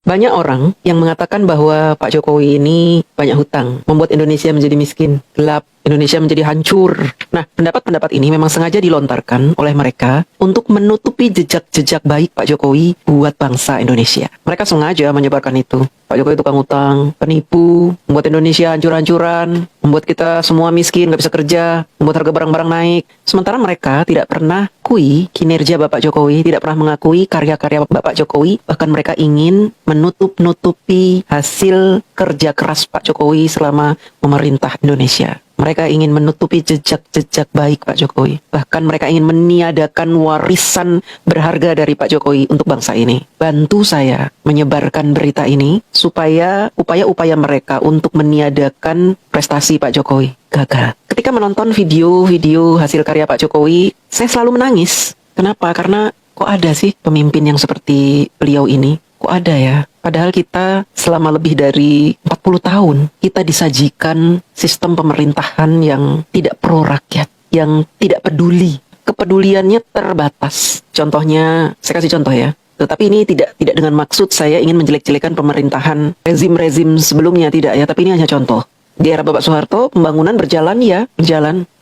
Banyak orang yang mengatakan bahwa Pak Jokowi ini banyak hutang, membuat Indonesia menjadi miskin, gelap, Indonesia menjadi hancur. Nah, pendapat-pendapat ini memang sengaja dilontarkan oleh mereka untuk menutupi jejak-jejak baik Pak Jokowi buat bangsa Indonesia. Mereka sengaja menyebarkan itu. Pak Jokowi tukang utang, penipu, membuat Indonesia hancur-hancuran, membuat kita semua miskin, nggak bisa kerja, membuat harga barang-barang naik. Sementara mereka tidak pernah mengakui kinerja Bapak Jokowi, tidak pernah mengakui karya-karya Bapak Jokowi, bahkan mereka ingin menutup-nutupi hasil kerja keras Pak Jokowi selama memerintah Indonesia. Mereka ingin menutupi jejak-jejak baik Pak Jokowi. Bahkan mereka ingin meniadakan warisan berharga dari Pak Jokowi untuk bangsa ini. Bantu saya menyebarkan berita ini supaya upaya-upaya mereka untuk meniadakan prestasi Pak Jokowi gagal. Ketika menonton video-video hasil karya Pak Jokowi, saya selalu menangis. Kenapa? Karena kok ada sih pemimpin yang seperti beliau ini? Kok ada ya? Padahal kita selama lebih dari 40 tahun, kita disajikan sistem pemerintahan yang tidak pro rakyat, yang tidak peduli. Kepeduliannya terbatas. Contohnya, saya kasih contoh ya. Tetapi ini tidak dengan maksud saya ingin menjelek-jelekan pemerintahan rezim-rezim sebelumnya, tidak ya. Tapi ini hanya contoh. Di era Bapak Soeharto, pembangunan berjalan,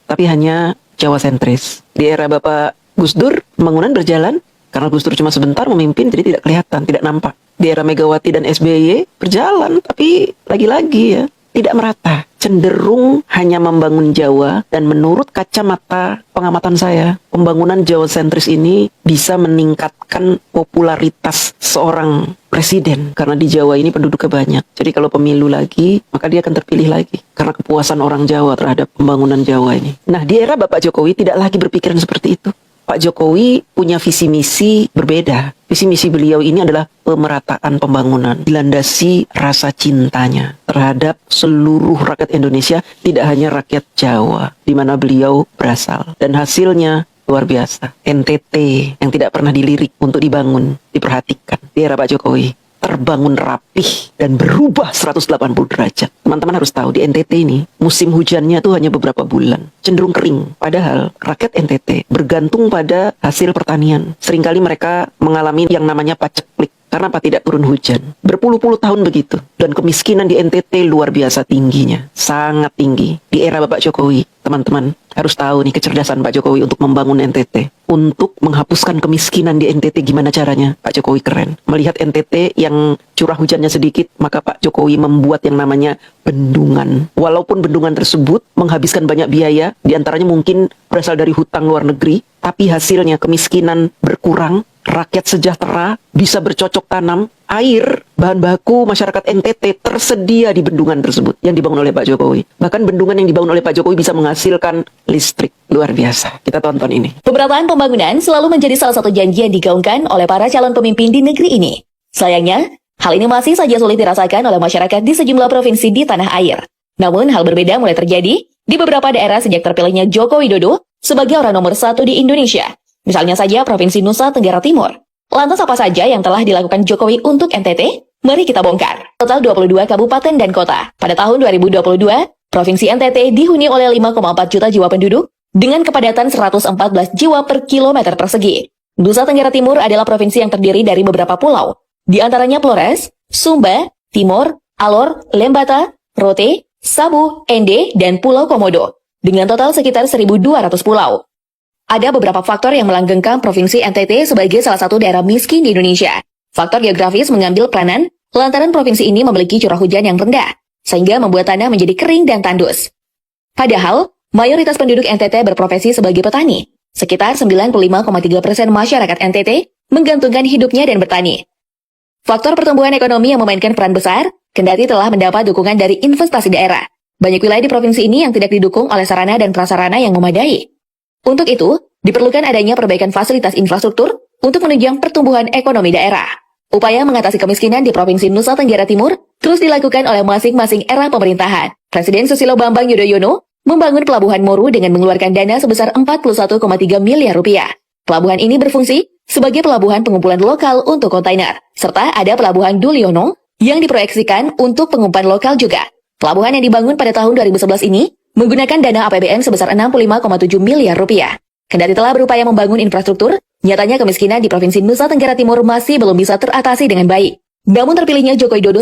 tapi hanya Jawa sentris. Di era Bapak Gus Dur, pembangunan berjalan, karena Gus Dur cuma sebentar memimpin, jadi tidak kelihatan, tidak nampak. Di era Megawati dan SBY berjalan, tapi lagi-lagi ya, tidak merata. Cenderung hanya membangun Jawa, dan menurut kacamata pengamatan saya, pembangunan Jawa sentris ini bisa meningkatkan popularitas seorang presiden. Karena di Jawa ini penduduknya banyak. Jadi kalau pemilu lagi, maka dia akan terpilih lagi. Karena kepuasan orang Jawa terhadap pembangunan Jawa ini. Nah, di era Bapak Jokowi tidak lagi berpikiran seperti itu. Pak Jokowi punya visi misi berbeda. Visi misi beliau ini adalah pemerataan pembangunan, dilandasi rasa cintanya terhadap seluruh rakyat Indonesia, tidak hanya rakyat Jawa, di mana beliau berasal. Dan hasilnya luar biasa. NTT yang tidak pernah dilirik untuk dibangun, diperhatikan di era Pak Jokowi, terbangun rapih dan berubah 180 derajat. Teman-teman harus tahu, di NTT ini musim hujannya tuh hanya beberapa bulan, cenderung kering. Padahal rakyat NTT bergantung pada hasil pertanian. Seringkali mereka mengalami yang namanya paceklik. Karena apa? Tidak turun hujan. Berpuluh-puluh tahun begitu. Dan kemiskinan di NTT luar biasa tingginya. Sangat tinggi. Di era Bapak Jokowi, teman-teman harus tahu nih kecerdasan Pak Jokowi untuk membangun NTT. Untuk menghapuskan kemiskinan di NTT, gimana caranya? Pak Jokowi keren. Melihat NTT yang curah hujannya sedikit, maka Pak Jokowi membuat yang namanya bendungan. Walaupun bendungan tersebut menghabiskan banyak biaya, diantaranya mungkin berasal dari hutang luar negeri, tapi hasilnya kemiskinan berkurang, rakyat sejahtera, bisa bercocok tanam, air, bahan baku masyarakat NTT tersedia di bendungan tersebut yang dibangun oleh Pak Jokowi. Bahkan bendungan yang dibangun oleh Pak Jokowi bisa menghasilkan listrik. Luar biasa. Kita tonton ini. Pemerataan pembangunan selalu menjadi salah satu janji yang digaungkan oleh para calon pemimpin di negeri ini. Sayangnya, hal ini masih saja sulit dirasakan oleh masyarakat di sejumlah provinsi di tanah air. Namun, hal berbeda mulai terjadi di beberapa daerah sejak terpilihnya Joko Widodo sebagai orang nomor 1 di Indonesia. Misalnya saja Provinsi Nusa Tenggara Timur. Lantas apa saja yang telah dilakukan Jokowi untuk NTT? Mari kita bongkar. Total 22 kabupaten dan kota. Pada tahun 2022, Provinsi NTT dihuni oleh 5,4 juta jiwa penduduk dengan kepadatan 114 jiwa per kilometer persegi. Nusa Tenggara Timur adalah provinsi yang terdiri dari beberapa pulau. Di antaranya Flores, Sumba, Timor, Alor, Lembata, Rote, Sabu, Ende, dan Pulau Komodo. Dengan total sekitar 1.200 pulau. Ada beberapa faktor yang melanggengkan Provinsi NTT sebagai salah satu daerah miskin di Indonesia. Faktor geografis mengambil peranan lantaran provinsi ini memiliki curah hujan yang rendah, sehingga membuat tanah menjadi kering dan tandus. Padahal, mayoritas penduduk NTT berprofesi sebagai petani. Sekitar 95,3% masyarakat NTT menggantungkan hidupnya dan bertani. Faktor pertumbuhan ekonomi yang memainkan peran besar, kendati telah mendapat dukungan dari investasi daerah. Banyak wilayah di provinsi ini yang tidak didukung oleh sarana dan prasarana yang memadai. Untuk itu, diperlukan adanya perbaikan fasilitas infrastruktur untuk menunjang pertumbuhan ekonomi daerah. Upaya mengatasi kemiskinan di Provinsi Nusa Tenggara Timur terus dilakukan oleh masing-masing era pemerintahan. Presiden Susilo Bambang Yudhoyono membangun Pelabuhan Moru dengan mengeluarkan dana sebesar 41,3 miliar rupiah. Pelabuhan ini berfungsi sebagai pelabuhan pengumpulan lokal untuk kontainer. Serta ada Pelabuhan Dulyono yang diproyeksikan untuk pengumpulan lokal juga. Pelabuhan yang dibangun pada tahun 2011 ini menggunakan dana APBN sebesar 65,7 miliar rupiah. Kendati telah berupaya membangun infrastruktur, nyatanya kemiskinan di Provinsi Nusa Tenggara Timur masih belum bisa teratasi dengan baik. Namun terpilihnya Joko Widodo